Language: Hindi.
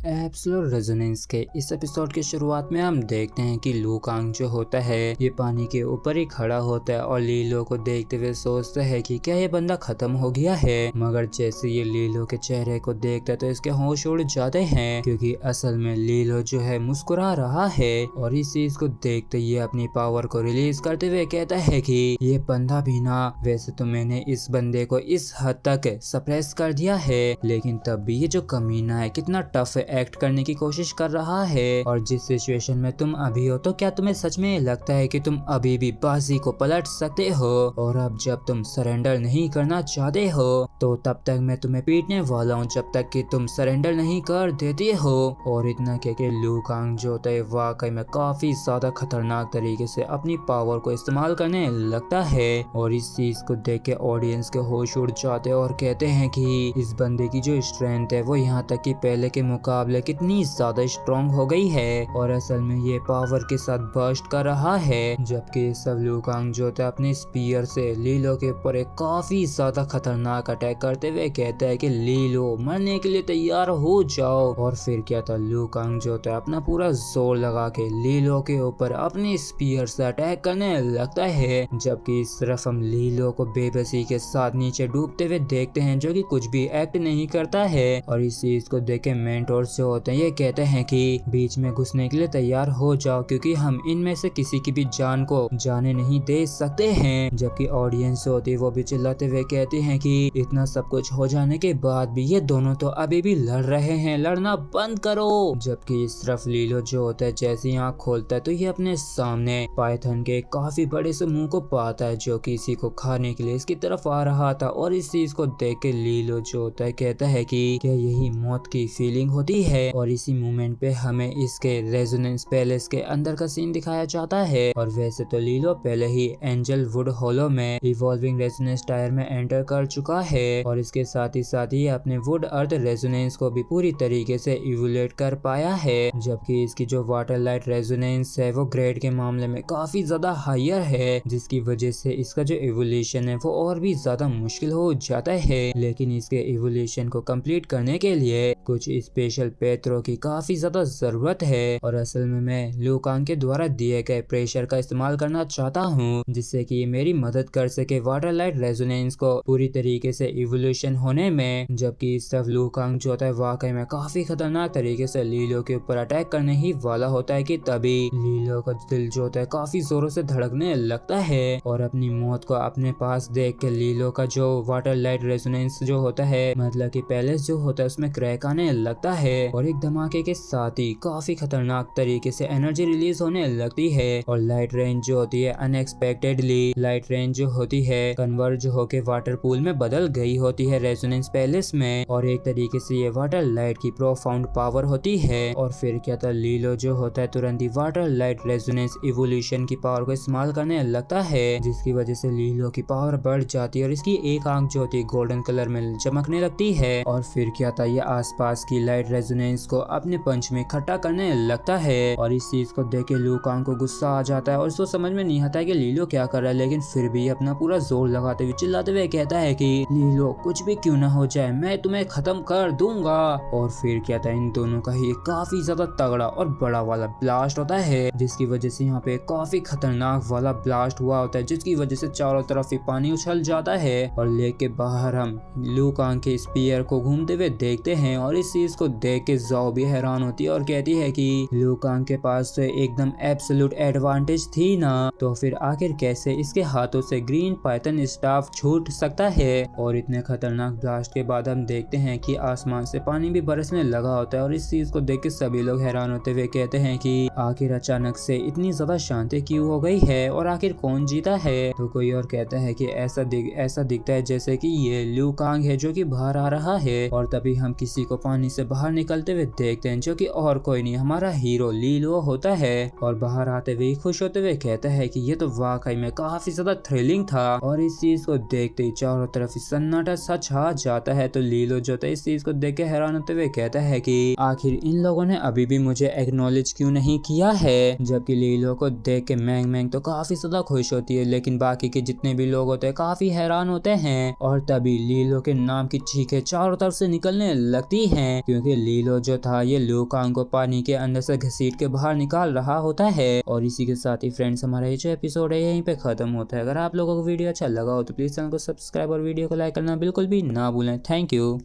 एब्सोल्यूट रेजोनेंस के इस एपिसोड के शुरुआत में हम देखते हैं कि लू कांग जो होता है ये पानी के ऊपर ही खड़ा होता है और लीलो को देखते हुए सोचता है कि क्या ये बंदा खत्म हो गया है। मगर जैसे ये लीलो के चेहरे को देखता है तो इसके होश उड़ जाते हैं क्योंकि असल में लीलो जो है मुस्कुरा रहा है और इस चीज को देखते ये अपनी पावर को रिलीज करते हुए कहता है कि ये बंदा भी ना, वैसे तो मैंने इस बंदे को इस हद तक सप्रेस कर दिया है लेकिन तब भी ये जो कमीना है कितना टफ एक्ट करने की कोशिश कर रहा है। और जिस सिचुएशन में तुम अभी हो तो क्या तुम्हें सच में लगता है कि तुम अभी भी बाजी को पलट सकते हो? और अब जब तुम सरेंडर नहीं करना चाहते हो तो तब तक मैं तुम्हें पीटने वाला हूँ जब तक कि तुम सरेंडर नहीं कर देते हो। और इतना कह के लू कांग जो होता है वाकई में काफी ज्यादा खतरनाक तरीके से अपनी पावर को इस्तेमाल करने लगता है। और इस चीज को देख के ऑडियंस के होश उड़ जाते हैं और कहते हैं कि इस बंदे की जो स्ट्रेंथ है वो यहाँ तक कि पहले के मुकाबले कितनी ज्यादा स्ट्रॉन्ग हो गई है और असल में ये पावर के साथ बर्स्ट कर रहा है। जबकि सब लू कांग जो होता है अपने स्पीयर से लीलो के ऊपर एक काफी ज्यादा खतरनाक अटैक करते हुए कहता है कि लीलो मरने के लिए तैयार हो जाओ। और फिर क्या था, लू कांग जो होता है अपना पूरा जोर लगा के लीलो के ऊपर अपने स्पीयर से अटैक करने लगता है। जबकि इस तरफ हम लीलो को बेबसी के साथ नीचे डूबते हुए देखते हैं जो कि कुछ भी एक्ट नहीं करता है। और इस चीज को देख के मेंटोर्स जो होते हैं ये कहते हैं कि बीच में घुसने के लिए तैयार हो जाओ क्योंकि हम इनमें से किसी की भी जान को जाने नहीं दे सकते हैं। जबकि ऑडियंस होती है वो भी चिल्लाते हुए कहते हैं कि इतना सब कुछ हो जाने के बाद भी ये दोनों तो अभी भी लड़ रहे हैं, लड़ना बंद करो। जबकि इस तरफ लीलो जो होता है जैसे ही आँख खोलता है तो ये अपने सामने पाइथन के काफी बड़े से मुंह को पाता है जो कि इसी को खाने के लिए इसकी तरफ आ रहा था। और इस चीज को देख के लीलो जो होता है कहता है कि क्या यही मौत की फीलिंग होती है। और इसी मोमेंट पे हमें इसके रेजोनेंस पैलेस के अंदर का सीन दिखाया जाता है। और वैसे तो लीलो पहले ही एंजल वुड हॉलो में इवॉल्विंग रेजोनेंस टायर में एंटर कर चुका है और इसके साथ ही अपने वुड अर्थ रेजोनेंस को भी पूरी तरीके से इवोल्यूट कर पाया है। जबकि इसकी जो वाटर लाइट रेजोनेंस है वो ग्रेड के मामले में काफी ज्यादा हायर है जिसकी वजह से इसका जो इवोल्यूशन है वो और भी ज्यादा मुश्किल हो जाता है। लेकिन इसके इवोल्यूशन को कंप्लीट करने के लिए कुछ स्पेशल पेत्रों की काफी ज्यादा जरूरत है। और असल में मैं लू कांग के द्वारा दिए गए प्रेशर का इस्तेमाल करना चाहता हूँ जिससे कि ये मेरी मदद कर सके वाटर लाइट रेजोनेंस को पूरी तरीके से इवोल्यूशन होने में। जबकि इस तरफ लू कांग जो होता है वाकई में काफी खतरनाक तरीके से लीलो के ऊपर अटैक करने ही वाला होता है कि तभी लीलो का दिल जो होता है काफी जोरों से धड़कने लगता है। और अपनी मौत को अपने पास देख के लीलो का जो वाटर लाइट रेजोनेंस जो होता है मतलब कि पैलेस जो होता है उसमें क्रैक आने लगता है और एक धमाके के साथ ही काफी खतरनाक तरीके से एनर्जी रिलीज होने लगती है। और लाइट रेंज जो होती है अनएक्सपेक्टेडली लाइट रेंज जो होती है कन्वर्ज होके वाटर पूल में बदल गई होती है रेजोनेंस पैलेस में। और एक तरीके से ये वाटर लाइट की प्रोफाउंड पावर होती है। और फिर क्या था, लीलो जो होता है तुरंत ही वाटर लाइट रेजोनेंस इवोल्यूशन की पावर को इस्तेमाल करने लगता है जिसकी वजह से लीलो की पावर बढ़ जाती है और इसकी एक आंख जो होती है गोल्डन कलर में चमकने लगती है। और फिर क्या था, ये आसपास की लाइट रेजोनेंस को अपने पंच में इकट्ठा करने लगता है। और इस चीज को देख के लू कांग को गुस्सा आ जाता है और उसको समझ में नहीं आता है कि लीलो क्या कर रहा है लेकिन फिर भी अपना पूरा जोर लगाते हुए चिल्लाते हुए कहता है कि लीलो कुछ भी क्यों ना हो जाए मैं तुम्हें खत्म कर दूंगा। और फिर क्या था, इन दोनों का ही काफी ज्यादा तगड़ा और बड़ा वाला ब्लास्ट होता है जिसकी वजह से यहाँ पे काफी खतरनाक वाला ब्लास्ट हुआ होता है जिसकी वजह से चारों तरफ ही पानी उछल जाता है। और लेक के बाहर हम लू कांग के स्पीयर को घूमते हुए देखते हैं और इस चीज को देख के ज़ाओ भी हैरान होती है और कहती है कि लू कांग के पास तो एकदम एब्सोल्यूट एडवांटेज थी ना, तो फिर आखिर कैसे इसके हाथों से ग्रीन पाइथन स्टाफ छूट सकता है। और इतने खतरनाक ब्लास्ट के बाद हम देखते हैं कि आसमान से पानी भी बरसने लगा होता है और इस चीज को देख के सभी लोग हैरान होते हुए कहते हैं कि आखिर अचानक से इतनी ज्यादा शांति क्यों हो गई है और आखिर कौन जीता है। तो कोई और कहता है कि ऐसा दिखता है जैसे कि ये लू कांग है जो कि बाहर आ रहा है। और तभी हम किसी को पानी से बाहर निकलते हुए देखते हैं जो कि और कोई नहीं हमारा हीरो लीलो होता है। और बाहर आते हुए खुश होते हुए कहता है कि ये तो वाकई में काफी ज्यादा थ्रिलिंग था। और इस चीज को देखते ही चारों तरफ सन्नाटा सा छा जाता है। तो लीलो जो था इस चीज को देख के हैरान होते हुए कहता है कि आखिर इन लोगों ने अभी भी मुझे एक्नॉलेज क्यों नहीं किया है। जबकि लीलो को देख के मैंग मैंग तो काफी ज्यादा खुश होती है लेकिन बाकी के जितने भी लोग होते हैं काफी हैरान होते हैं। और तभी लीलो के नाम की चीखें चारों तरफ से निकलने लगती हैं क्योंकि लीलो जो था ये लू कांग को पानी के अंदर से घसीट के बाहर निकाल रहा होता है। और इसी के साथ ही फ्रेंड्स हमारा ये जो एपिसोड है यहीं पे खत्म होता है। अगर आप लोगों को वीडियो अच्छा लगा हो तो प्लीज चैनल को सब्सक्राइब और वीडियो को लाइक करना बिल्कुल भी ना भूलें। Thank you.